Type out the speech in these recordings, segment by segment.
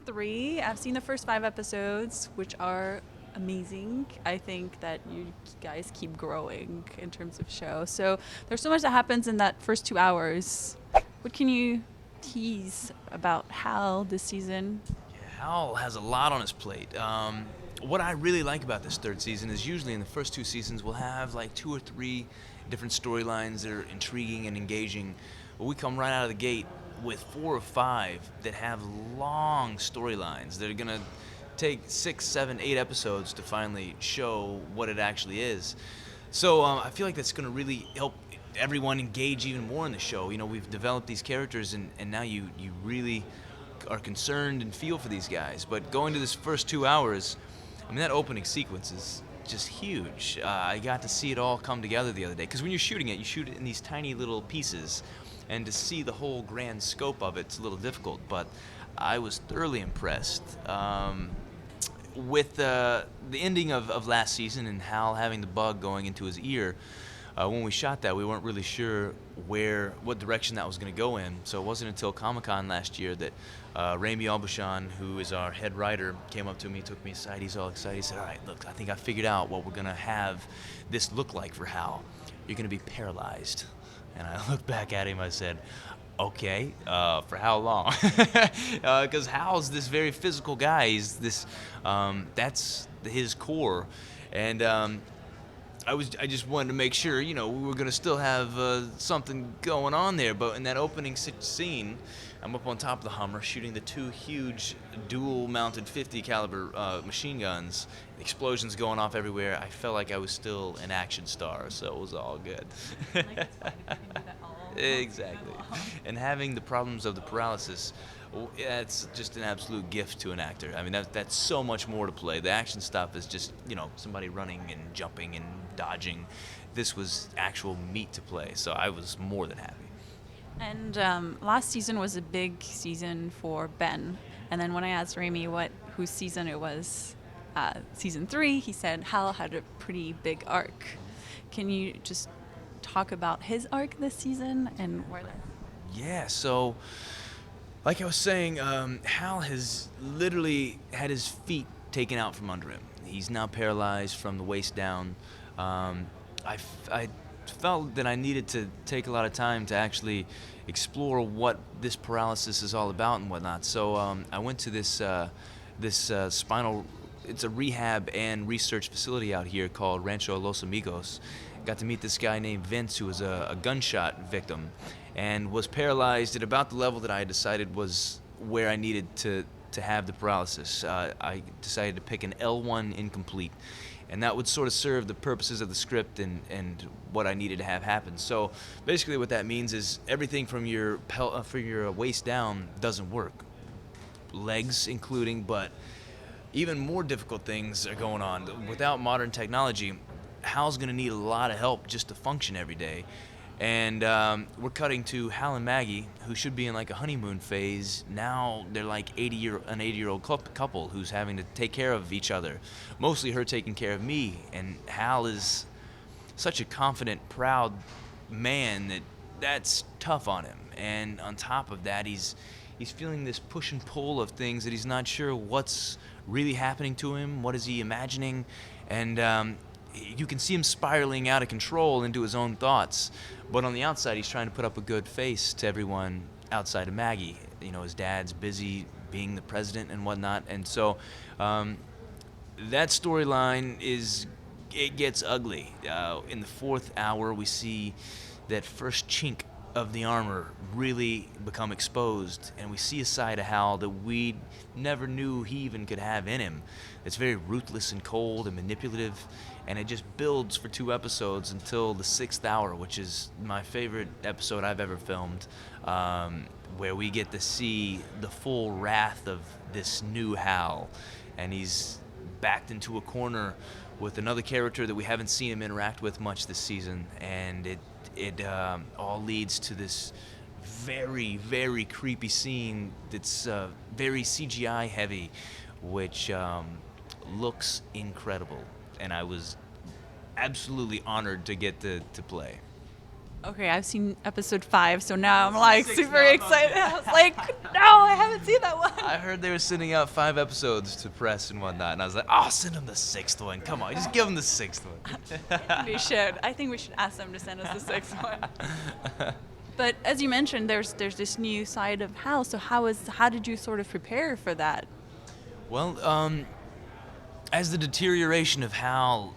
3. I've seen the first 5 episodes, which are amazing. I think that you guys keep growing in terms of show. So there's so much that happens in that first 2 hours. What can you tease about Hal this season? Hal has a lot on his plate. What I really like about this third season is usually in the first 2 seasons we'll have like 2 or 3 different storylines that are intriguing and engaging. But we come right out of the gate with 4 or 5 that have long storylines that are gonna take 6, 7, 8 episodes to finally show what it actually is. So I feel like that's gonna really help everyone engage even more in the show. You know, we've developed these characters, and now you really are concerned and feel for these guys. But going to this first 2 hours, I mean, that opening sequence is just huge. I got to see it all come together the other day. Because when you're shooting it, you shoot it in these tiny little pieces. And to see the whole grand scope of it's a little difficult. But I was thoroughly impressed with the ending of last season and Hal having the bug going into his ear. When we shot that, we weren't really sure what direction that was going to go in. So it wasn't until Comic-Con last year that Rami Albushon, who is our head writer, came up to me, took me aside. He's all excited. He said, "All right, look, I think I figured out what we're going to have this look like for Hal. You're going to be paralyzed." And I looked back at him. I said, "Okay, for how long?" Because Hal's this very physical guy. He's this. That's his core, and I just wanted to make sure, we were gonna still have something going on there. But in that opening scene, I'm up on top of the Hummer shooting the 2 huge dual-mounted 50 caliber machine guns. Explosions going off everywhere. I felt like I was still an action star, so it was all good. Exactly. And having the problems of the paralysis, that's just an absolute gift to an actor. I mean, that's so much more to play. The action stuff is just, somebody running and jumping and dodging. This was actual meat to play, so I was more than happy. And last season was a big season for Ben. And then when I asked Rami whose season it was, season 3, he said Hal had a pretty big arc. Can you just talk about his arc this season and where that? Yeah, so like I was saying, Hal has literally had his feet taken out from under him. He's now paralyzed from the waist down. I felt that I needed to take a lot of time to actually explore what this paralysis is all about and whatnot. So I went to this spinal. It's a rehab and research facility out here called Rancho Los Amigos. Got to meet this guy named Vince, who was a gunshot victim and was paralyzed at about the level that I had decided was where I needed to have the paralysis. I decided to pick an L1 incomplete, and that would sort of serve the purposes of the script and what I needed to have happen. So basically what that means is everything from your waist down doesn't work, legs including, but even more difficult things are going on. Without modern technology, Hal's going to need a lot of help just to function every day. And we're cutting to Hal and Maggie, who should be in like a honeymoon phase. Now they're like an 80-year-old couple who's having to take care of each other. Mostly her taking care of me. And Hal is such a confident, proud man that's tough on him. And on top of that, he's feeling this push and pull of things that he's not sure what's really happening to him. What is he imagining? And you can see him spiraling out of control into his own thoughts. But on the outside, he's trying to put up a good face to everyone outside of Maggie. His dad's busy being the president and whatnot. And so that storyline it gets ugly. In the 4th hour, we see that first chink of the armor really become exposed, and we see a side of Hal that we never knew he even could have in him. It's very ruthless and cold and manipulative, and it just builds for 2 episodes until the 6th hour, which is my favorite episode I've ever filmed, where we get to see the full wrath of this new Hal, and he's backed into a corner with another character that we haven't seen him interact with much this season, and it all leads to this very, very creepy scene that's very CGI heavy, which looks incredible, and I was absolutely honored to get to play. Okay, I've seen episode 5, so now I'm like Six super now, excited. okay. I was like, no, I haven't seen that one. I heard they were sending out 5 episodes to press and whatnot, and I was like, oh, send them the 6th one. Come on, just give them the 6th one. We should. I think we should ask them to send us the 6th one. But as you mentioned, there's this new side of Hal. So how did you sort of prepare for that? Well, as the deterioration of Hal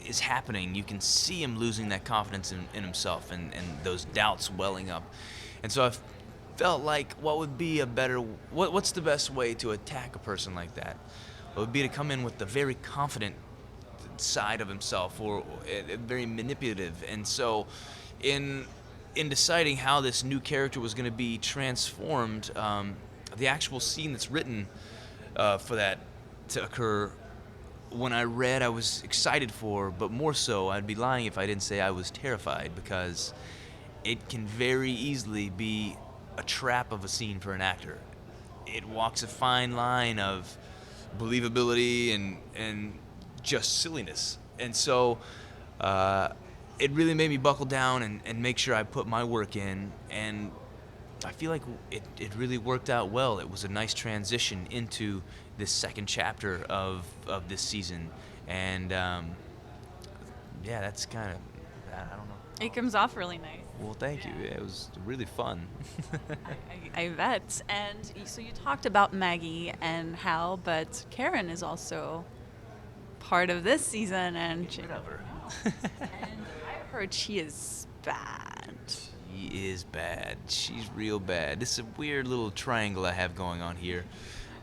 is happening, you can see him losing that confidence in himself and those doubts welling up. And so I felt like what's the best way to attack a person like that? It would be to come in with the very confident side of himself, or very manipulative. And so in deciding how this new character was going to be transformed, the actual scene that's written for that to occur, when I read, I was excited for, but more so, I'd be lying if I didn't say I was terrified, because it can very easily be a trap of a scene for an actor. It walks a fine line of believability and just silliness. And so it really made me buckle down and make sure I put my work in, and I feel like it really worked out well. It was a nice transition into this second chapter of this season, and yeah, that's kind of, I don't know. It comes off really nice. Well, thank you. It was really fun. I bet. And so you talked about Maggie and Hal, but Karen is also part of this season, and Whatever. and I heard she is bad. She is bad. She's real bad. This is a weird little triangle I have going on here.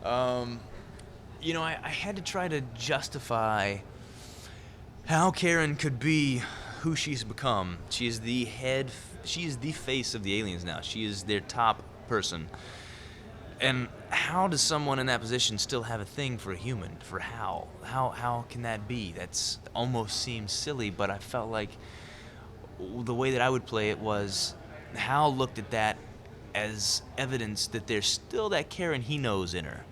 I had to try to justify how Karen could be who she's become. She is the face of the aliens now. She is their top person. And how does someone in that position still have a thing for a human, for Hal? How can that be? That's almost seems silly, but I felt like the way that I would play it was Hal looked at that as evidence that there's still that Karen he knows in her,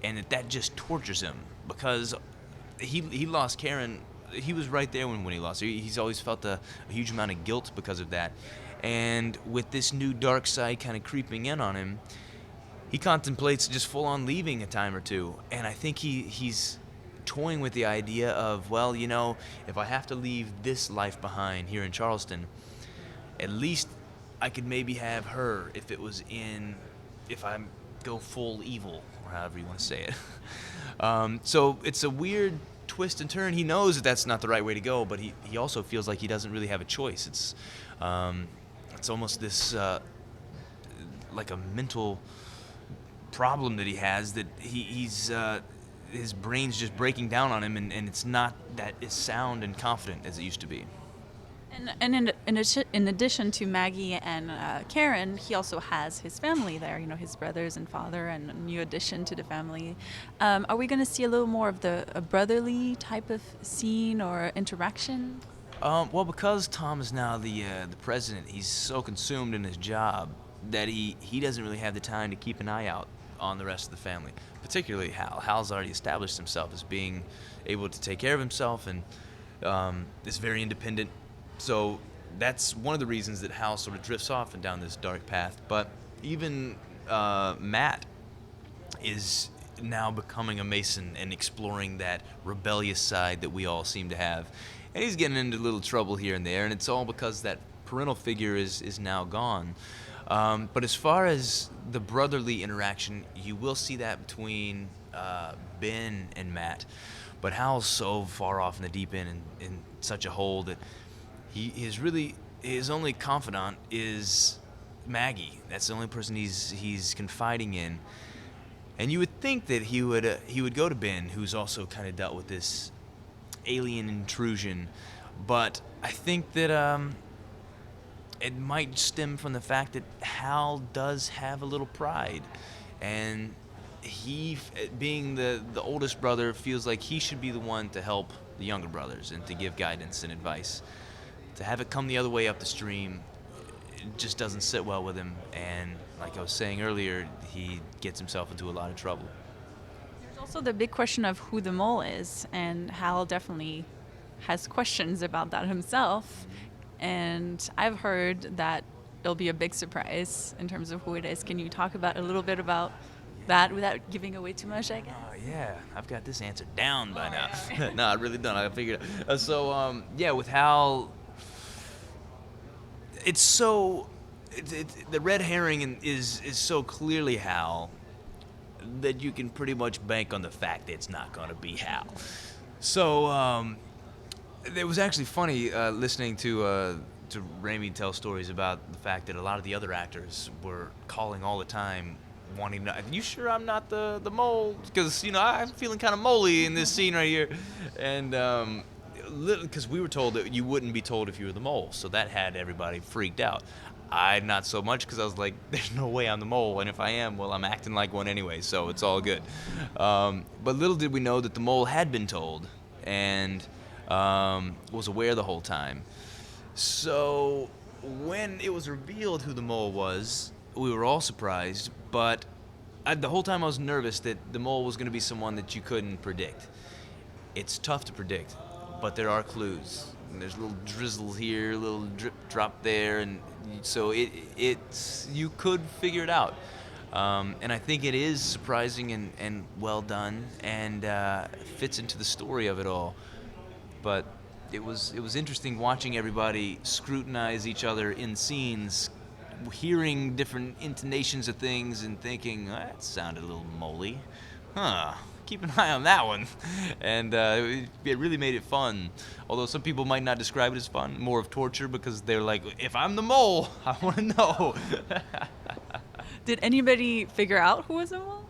and that just tortures him, because he lost Karen. He was right there when he lost her. He's always felt a huge amount of guilt because of that. And with this new dark side kind of creeping in on him, he contemplates just full-on leaving a time or two. And I think he's toying with the idea of, well, if I have to leave this life behind here in Charleston, at least I could maybe have her if I go full evil, or however you want to say it. So it's a weird twist and turn. He knows that that's not the right way to go, but he also feels like he doesn't really have a choice. It's almost this like a mental problem that he has, that he's his brain's just breaking down on him, and it's not that as sound and confident as it used to be. And in addition to Maggie and Karen, he also has his family there, his brothers and father, and a new addition to the family. Are we going to see a little more of a brotherly type of scene or interaction? Well, because Tom is now the president, he's so consumed in his job that he doesn't really have the time to keep an eye out on the rest of the family, particularly Hal. Hal's already established himself as being able to take care of himself and is very independent. So that's one of the reasons that Hal sort of drifts off and down this dark path. But even Matt is now becoming a Mason and exploring that rebellious side that we all seem to have. And he's getting into a little trouble here and there, and it's all because that parental figure is now gone. But as far as the brotherly interaction, you will see that between Ben and Matt. But Hal's so far off in the deep end and in such a hole that his only confidant is Maggie. That's the only person he's confiding in. And you would think that he would go to Ben, who's also kind of dealt with this alien intrusion. But I think that it might stem from the fact that Hal does have a little pride, and he, being the oldest brother, feels like he should be the one to help the younger brothers and to give guidance and advice. To have it come the other way up the stream, it just doesn't sit well with him, and like I was saying earlier, he gets himself into a lot of trouble. There's also the big question of who the mole is, and Hal definitely has questions about that himself. and I've heard that it'll be a big surprise in terms of who it is. Can you talk about a little bit about that without giving away too much, I guess? Oh yeah, I've got this answer down by now. All right. No, I really don't. I figured it. Yeah, with Hal, it's so the red herring is so clearly Hal that you can pretty much bank on the fact that it's not going to be Hal. So it was actually funny listening to Raimi tell stories about the fact that a lot of the other actors were calling all the time, wanting to. You sure I'm not the mole? Because I'm feeling kind of moley in this scene right here, and because we were told that you wouldn't be told if you were the mole, so that had everybody freaked out. I not so much, because I was like, there's no way I'm the mole, and if I am, well, I'm acting like one anyway, so it's all good. But little did we know that the mole had been told, and was aware the whole time. So when it was revealed who the mole was, we were all surprised, but the whole time I was nervous that the mole was going to be someone that you couldn't predict. It's tough to predict, but there are clues. And there's a little drizzle here, a little drip drop there, and so it's you could figure it out. And I think it is surprising and well done, and fits into the story of it all. But it was interesting watching everybody scrutinize each other in scenes, hearing different intonations of things and thinking, that sounded a little moly. Huh. Keep an eye on that one. And it really made it fun. Although some people might not describe it as fun, more of torture, because they're like, if I'm the mole, I want to know. Did anybody figure out who was the mole?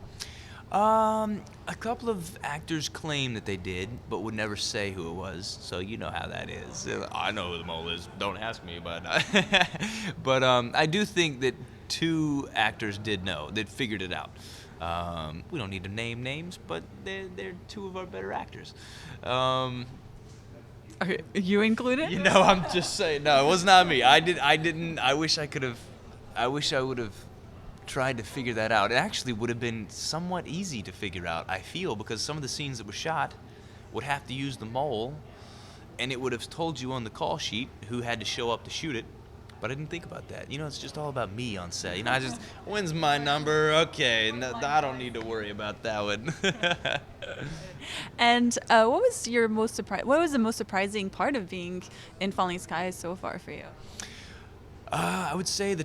A couple of actors claim that they did, but would never say who it was. So you know how that is. I know who the mole is. Don't ask me, but but I do think that two actors did know. They figured it out. We don't need to name names, but they're two of our better actors. Okay, you included? I'm just saying. No, it was not me. I didn't. I wish I could have. I wish I would have tried to figure that out. It actually would have been somewhat easy to figure out, I feel, because some of the scenes that were shot would have to use the mole, and it would have told you on the call sheet who had to show up to shoot it. But I didn't think about that. It's just all about me on set. I just, when's my number? Okay, I don't need to worry about that one. And what was your most What was the most surprising part of being in Falling Skies so far for you? I would say the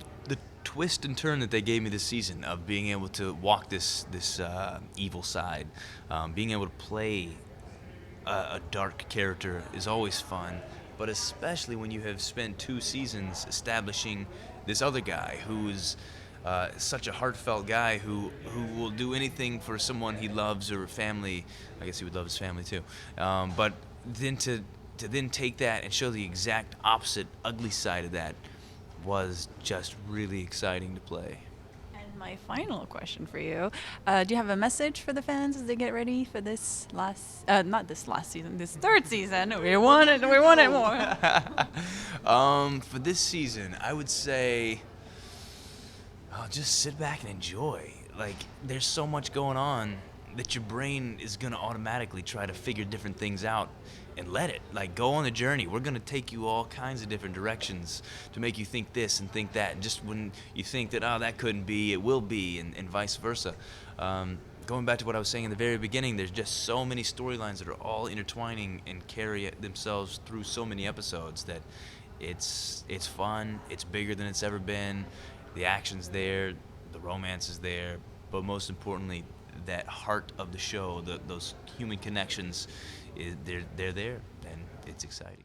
twist and turn that they gave me this season of being able to walk this evil side, being able to play a dark character is always fun, but especially when you have spent 2 seasons establishing this other guy who's such a heartfelt guy who will do anything for someone he loves or family. I guess he would love his family too. But then to then take that and show the exact opposite ugly side of that was just really exciting to play. And my final question for you, do you have a message for the fans as they get ready for this not this last season, this 3rd season? We want it more. For this season, I would say, just sit back and enjoy. Like, there's so much going on that your brain is going to automatically try to figure different things out, and let it. Like, go on the journey. We're going to take you all kinds of different directions to make you think this and think that. And just when you think that, that couldn't be, it will be, and vice versa. Going back to what I was saying in the very beginning, there's just so many storylines that are all intertwining and carry themselves through so many episodes that it's fun. It's bigger than it's ever been. The action's there. The romance is there. But most importantly, that heart of the show, those human connections, they're there, and it's exciting.